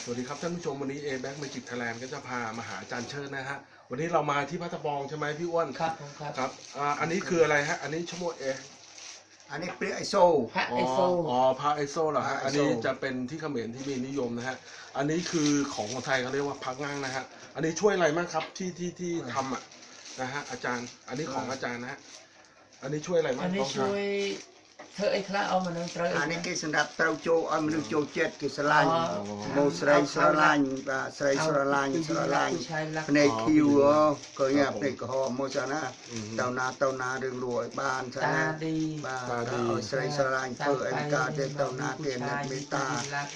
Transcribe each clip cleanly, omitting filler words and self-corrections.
สวัสดีครับท่านผู้ชมวันนี้ A-Back Magic Thailand ก็จะพามาหาอาจารย์เชิญนะฮะวันนี้เรามาที่พัทบองใช่ไหมพี่อ้วนครับผมครับครับอันนี้คืออะไรฮะอันนี้ชั่วโมงอันนี้เปรี้ยไอโซพระไอโซพระไอโซเหรอฮะ พระไอโซ อันนี้จะเป็นที่เขมรที่มีนิยมนะฮะอันนี้คือของคนไทยเขาเรียกว่าพักงั่งนะฮะอันนี้ช่วยอะไรบ้างครับที่ทำนะฮะอาจารย์อันนี้ของอาจารย์นะฮะอันนี้ช่วยอะไรบ้าง อันนี้ช่วยเธอไอ้คลาเอามานั่งเตย อันนี้คือสำหรับเต้าโจเอามนุษย์โจเจ็ดกิสลานโมสไรสลานสไรสลานในคิวก็เนี่ยในกอโมจานะเต้านาเรื่องรวยบ้านใช่ไหม ตาดี บ้านสไรสลานเพื่ออันกาเต้านาเกณฑ์เมตตา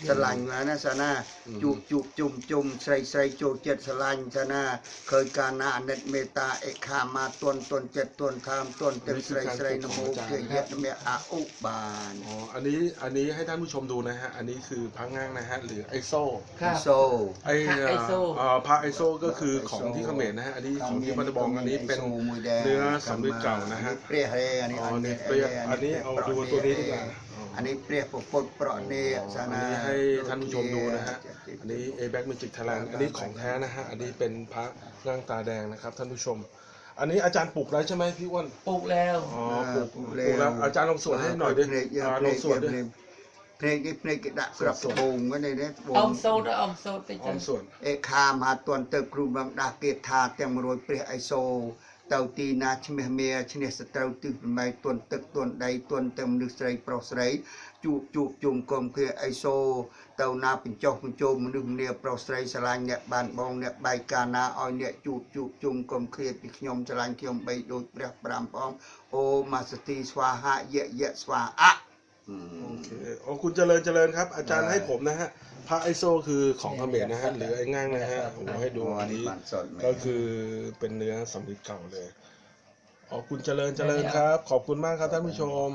สลานมานะสนะจุ่มใส่โจเจ็ดสลานชนะเคยการนาเนตเมตตาเอกขามาต้นเจ็ดต้นทามต้นเต็มใส่นโมเกียรติเมียอาอุบาน อันนี้ให้ท่านผู้ชมดูนะฮะอันนี้คือพักงั่งนะฮะหรือไอโซ โซ พระไอโซก็คือของที่เขมรนะฮะอันนี้ของที่พัทบองอันนี้เป็นเนื้อสำริดเก่านะฮะ เปรี้ยเฮอันนี้ อันนี้เอาดูตัวนี้ดีกว่า อันนี้เปรี้ยปดเปราะเนยสา อัน นา นี้ให้ท่านผู้ชมดูนะฮะอันนี้ A-Back Magic Thailand อันนี้ของแท้นะฮะอันนี้เป็นพระงั่งตาแดงนะครับท่านผู้ชมอันนี้อาจารย์ปลูกแล้วใช่ไหมพี่อ้วน ปลูกแล้ว ปลูกแล้วอาจารย์ลองสวดให้หน่อยดิลองสวดดิ เพลงดักกระโปงก็ในนี้ อมโซดอมโซดไป อ จั อง มสวด เอคามาตวนเติบครูบังดาเกตาเต็มรวยเปรี้ยไอโซเต่าตีนาชเมเมียชเนสเตาตึกไม่ตวนตึกตวนใดตวนเต็มนึกใส่ปลอกใส่จุ่มกลมคือไอโซเต่านาเป็นจอกเป็นโจมนึกเนี่ยปลอกใส่สลายเนี่ยบานบองเนี่ยใบกานาอ้อยเนี่ยจุ่มกลมเคลียปิขยมสลายขยมใบโดยเปรี้ยปรามพองโอมาสติสวาหะเยะสวาอะโอเคคุณเจริญครับอาจารย์ให้ผมนะฮะพระไอโซคือของเขมรนะฮะหรือไอ้งั่งนะฮะผมให้ดูอันนี้ก็คือเป็นเนื้อสำริดเก่าเลยคุณเจริญครับขอบคุณมากครับท่านผู้ชม